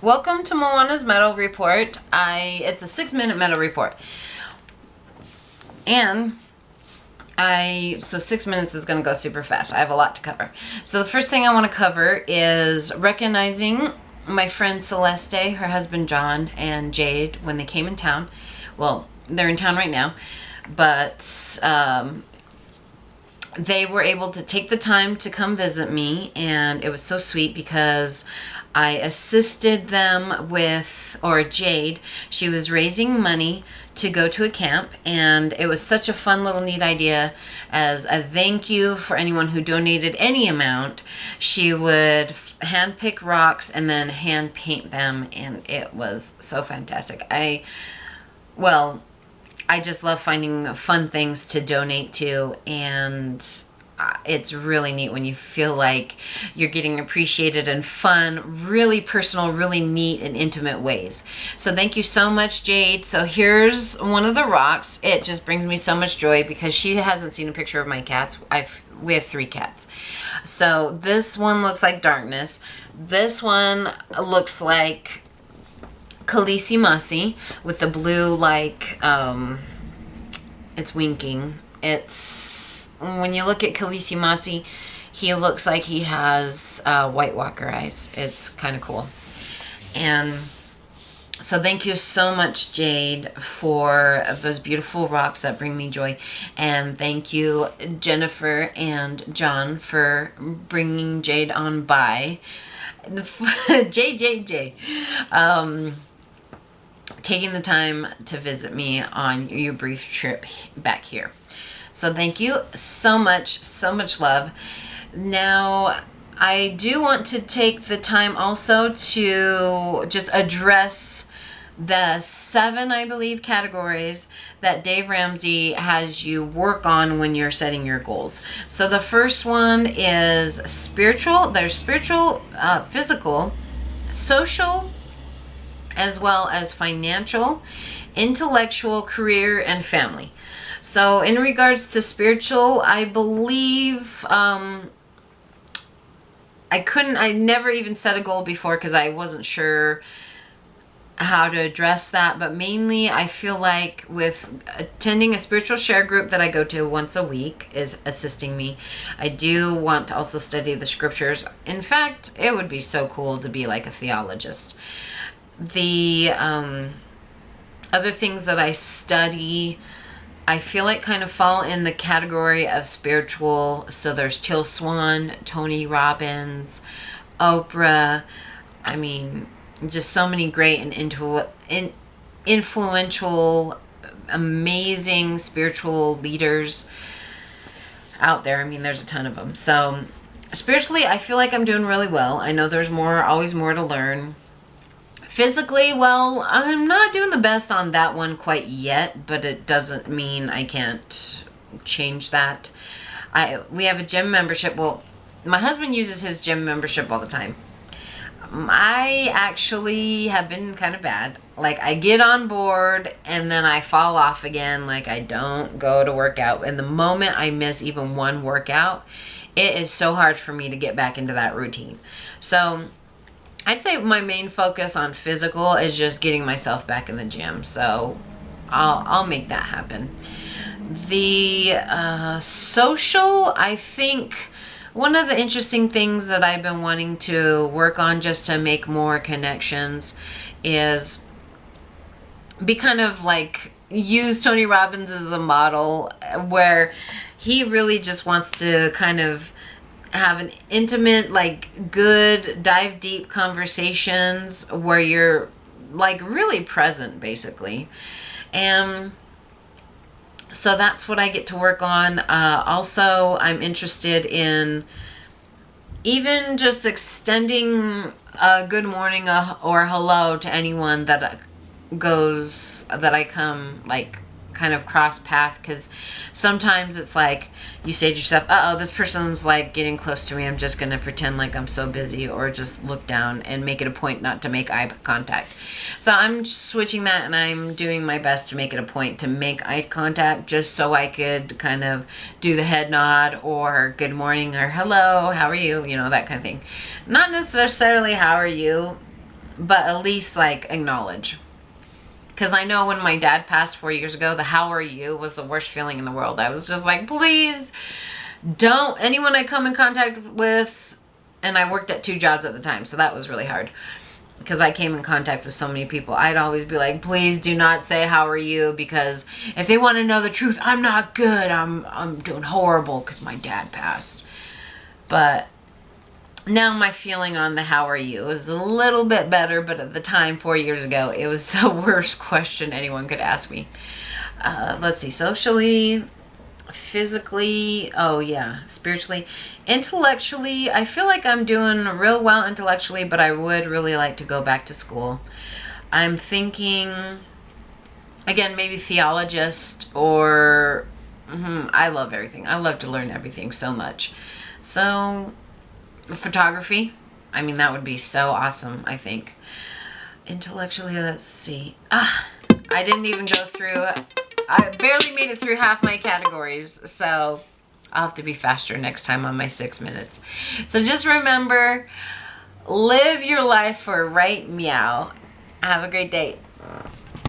Welcome to Moana's Metal Report. It's a 6-minute metal report. And so 6 minutes is going to go super fast. I have a lot to cover. So the first thing I want to cover is recognizing my friend Celeste, her husband John, and Jade when they came in town. Well, they're in town right now, but they were able to take the time to come visit me, and it was so sweet because I assisted them with, or Jade, she was raising money to go to a camp, and it was such a fun little neat idea. As a thank you for anyone who donated any amount, she would hand pick rocks and then hand paint them, and it was so fantastic. I just love finding fun things to donate to, and it's really neat when you feel like you're getting appreciated in fun, really personal, really neat and intimate ways. So thank you so much, Jade. So here's one of the rocks. It just brings me so much joy because she hasn't seen a picture of my cats. We have 3 cats. So this one looks like Darkness. This one looks like Khaleesi Masi with the blue, like, it's winking. When you look at Khaleesi Masi, he looks like he has White Walker eyes. It's kind of cool. And so thank you so much, Jade, for those beautiful rocks that bring me joy. And thank you, Jennifer and John, for bringing Jade on by. JJJ. Taking the time to visit me on your brief trip back here. So thank you so much love. Now, I do want to take the time also to just address the 7, I believe, categories that Dave Ramsey has you work on when you're setting your goals. So the first one is spiritual. There's spiritual, physical, social, as well as financial, intellectual, career, and family. So in regards to spiritual, I believe I never even set a goal before because I wasn't sure how to address that. But mainly I feel like with attending a spiritual share group that I go to once a week is assisting me. I do want to also study the scriptures. In fact, it would be so cool to be like a theologist. The other things that I study, I feel like kind of fall in the category of spiritual. So there's Till Swan, Tony Robbins, Oprah. I mean, just so many great and influential, amazing spiritual leaders out there. I mean, there's a ton of them. So spiritually, I feel like I'm doing really well. I know there's always more to learn. Physically, well, I'm not doing the best on that one quite yet, but it doesn't mean I can't change that. We have a gym membership. Well, my husband uses his gym membership all the time. I actually have been kind of bad. Like, I get on board and then I fall off again. Like, I don't go to work out. And the moment I miss even one workout, it is so hard for me to get back into that routine. So I'd say my main focus on physical is just getting myself back in the gym. So I'll make that happen. The social, I think one of the interesting things that I've been wanting to work on just to make more connections is be kind of like use Tony Robbins as a model, where he really just wants to kind of have an intimate, like, good, dive deep conversations where you're, like, really present, basically. And so that's what I get to work on. Also, I'm interested in even just extending a good morning or hello to anyone that I come, like, kind of cross path, because sometimes it's like you say to yourself, uh-oh, this person's like getting close to me, I'm just gonna pretend like I'm so busy, or just look down and make it a point not to make eye contact. So I'm switching that, and I'm doing my best to make it a point to make eye contact, just so I could kind of do the head nod or good morning or hello, how are you, that kind of thing. Not necessarily how are you, but at least like acknowledge. Because I know when my dad passed 4 years ago, the "how are you" was the worst feeling in the world. I was just like, please don't, anyone I come in contact with, and I worked at 2 jobs at the time, so that was really hard. Because I came in contact with so many people, I'd always be like, please do not say "how are you," because if they want to know the truth, I'm not good. I'm doing horrible because my dad passed. But now my feeling on the "how are you" is a little bit better, but at the time, 4 years ago, it was the worst question anyone could ask me. Let's see, socially, physically, oh yeah, spiritually, intellectually, I feel like I'm doing real well intellectually, but I would really like to go back to school. I'm thinking, again, maybe theologist or, I love everything. I love to learn everything so much. So, photography, I mean, that would be so awesome, I think. Intellectually, let's see. I didn't even go through, I barely made it through half my categories, so I'll have to be faster next time on my 6 minutes. So just remember, live your life for right meow. Have a great day.